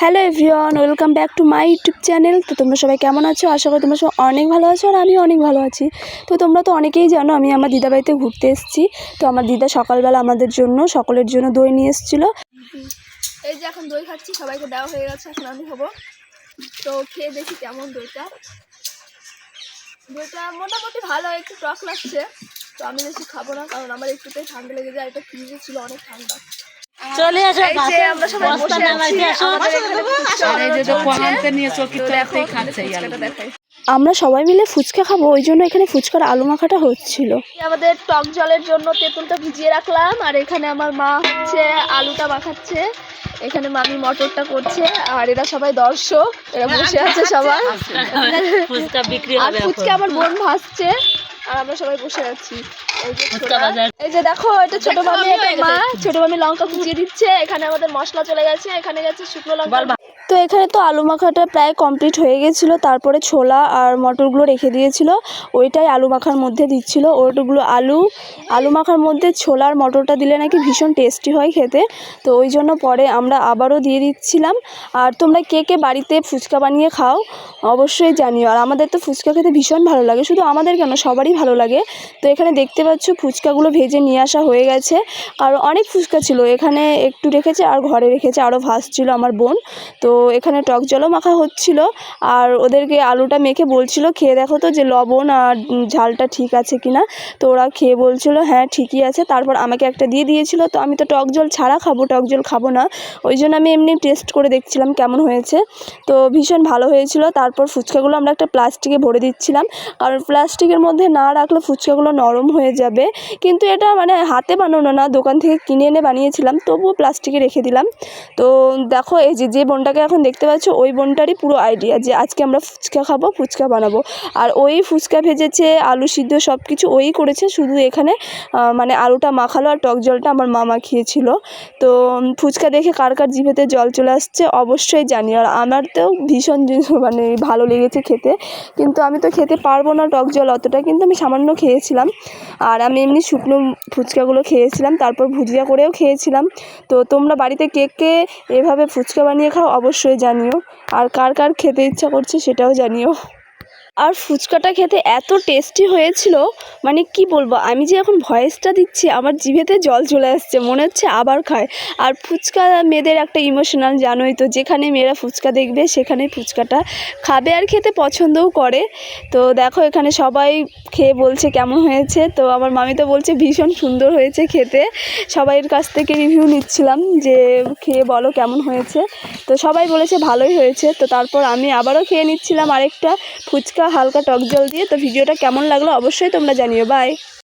Hello everyone, welcome back to my YouTube channel. তো তোমরা সবাই কেমন আছো? আশা করি তোমরা সবাই অনেক ভালো আছো, আর আমি অনেক ভালো আছি। তো তোমরা তো অনেকেই জানো আমি আমার দিদা বাড়িতে ঘুরতে এসেছি। তো আমার দিদা সকালবেলা আমাদের জন্য সকলের জন্য দই নিয়ে এসেছিলো। এই যে এখন দই খাচ্ছি, সবাইকে দেওয়া হয়ে গেছে, এখন আমি হবো। তো খেয়ে দেখি কেমন দইটা। দইটা মোটামুটি ভালো, একটু টক লাগছে। তো আমি বেশি খাবো না, কারণ আমার একটুতেই ঠান্ডা লেগে যায়। এটা ফ্রিজে ছিল, অনেক ঠান্ডা। চলে আসো, আমরা সবাই বসে আছি। আমরা সবাই মিলে ফুচকা খাবো, ওই জন্য এখানে ফুচকার আলু মাখাটা হচ্ছিল। আমাদের টক জলের জন্য তেঁতুলটা ভিজিয়ে রাখলাম, আর এখানে আমার মা হচ্ছে আলুটা মাখাচ্ছে, এখানে মামি মটরটা করছে, আর এরা সবাই দর্শক, এরা বসে আছে সবাই। ফুচকা বিক্রি আর ফুচকা আমার বোন ভাজছে, আর আমরা সবাই বসে আছি। এই যে দেখো, এটা ছোট মামি, এটা মা। ছোট মামি লঙ্কা কুচিয়ে দিচ্ছে। এখানে আমাদের মশলা চলে গেছে, এখানে গেছে শুকনো লঙ্কা। তো এখানে তো আলু মাখাটা প্রায় কমপ্লিট হয়ে গেছিলো। তারপরে ছোলা আর মটরগুলো রেখে দিয়েছিল, ওইটাই আলু মাখার মধ্যে দিচ্ছিল। ওইগুলো আলু মাখার মধ্যে ছোলা আর মটরটা দিলে নাকি ভীষণ টেস্টি হয় খেতে। তো ওই জন্য পরে আমরা আবারও দিয়ে দিচ্ছিলাম। আর তোমরা কে কে বাড়িতে ফুচকা বানিয়ে খাও অবশ্যই জানিও। আর আমাদের তো ফুচকা খেতে ভীষণ ভালো লাগে, শুধু আমাদের কেন, সবারই ভালো লাগে। তো এখানে দেখতে পাচ্ছ ফুচকাগুলো ভেজে নিয়ে আসা হয়ে গেছে। আর অনেক ফুচকা ছিল, এখানে একটু রেখেছে আর ঘরে রেখেছে, আরও ভাজছিল আমার বোন। তো এখানে টক জলও মাখা হচ্ছিল, আর ওদেরকে আলুটা মেখে বলছিল খেয়ে দেখো তো যে লবণ আর ঝালটা ঠিক আছে কিনা। তো ওরা খেয়ে বলছিল হ্যাঁ ঠিকই আছে। তারপর আমাকে একটা দিয়ে দিয়েছিল। তো আমি তো টক জল ছাড়া খাবো, টক জল খাবো না, ওই জন্য আমি এমনি টেস্ট করে দেখছিলাম কেমন হয়েছে। তো ভীষণ ভালো হয়েছিল। তারপর ফুচকাগুলো আমরা একটা প্লাস্টিকে ভরে দিচ্ছিলাম, কারণ প্লাস্টিকের মধ্যে না রাখলে ফুচকাগুলো নরম হয়ে যাবে। কিন্তু এটা মানে হাতে বানানো না, দোকান থেকে কিনে এনে বানিয়েছিলাম, তবুও প্লাস্টিকে রেখে দিলাম। তো দেখো, এই যে বোনটাকে এখন দেখতে পাচ্ছ, ওই বোনটারই পুরো আইডিয়া যে আজকে আমরা ফুচকা খাবো, ফুচকা বানাবো। আর ওই ফুচকা ভেজেছে, আলু সিদ্ধ সব কিছু ওই করেছে, শুধু এখানে মানে আলুটা মাখালো আর টক জলটা আমার মা মাখিয়েছিল। তো ফুচকা দেখে কার কার জিভেতে জল চলে আসছে অবশ্যই জানি। আর আমার তো ভীষণ মানে ভালো লেগেছে খেতে, কিন্তু আমি তো খেতে পারবো না টক জল অতটা, কিন্তু আমি সামান্য খেয়েছিলাম। আর আমি এমনি শুকনো ফুচকাগুলো খেয়েছিলাম, তারপর ভুজিয়া করেও খেয়েছিলাম। তো তোমরা বাড়িতে কে কে এভাবে ফুচকা বানিয়ে খাও অবশ্যই জানিও, আর কার কার খেতে ইচ্ছা করছে সেটাও জানিও। আর ফুচকাটা খেতে এত টেস্টি হয়েছিল, মানে কি বলবো, আমি যে এখন ভয়েসটা দিচ্ছি আমার জিভেতে জল চলে আসছে, মনে হচ্ছে আবার খায়। আর ফুচকা মেয়েদের একটা ইমোশনাল, জানোই তো, যেখানে মেয়েরা ফুচকা দেখবে সেখানে ফুচকাটা খাবে আর খেতে পছন্দও করে। তো দেখো এখানে সবাই খেয়ে বলছে কেমন হয়েছে। তো আমার মামি তো বলছে ভীষণ সুন্দর হয়েছে খেতে। সবাইয়ের কাছ থেকে রিভিউ নিচ্ছিলাম যে খেয়ে বলো কেমন হয়েছে। তো সবাই বলেছে ভালোই হয়েছে। তো তারপর আমি আবারও খেয়ে নিচ্ছিলাম আরেকটা ফুচকা হালকা টক জল দিয়ে। তো ভিডিওটা কেমন লাগলো অবশ্যই তোমরা জানিও। বাই।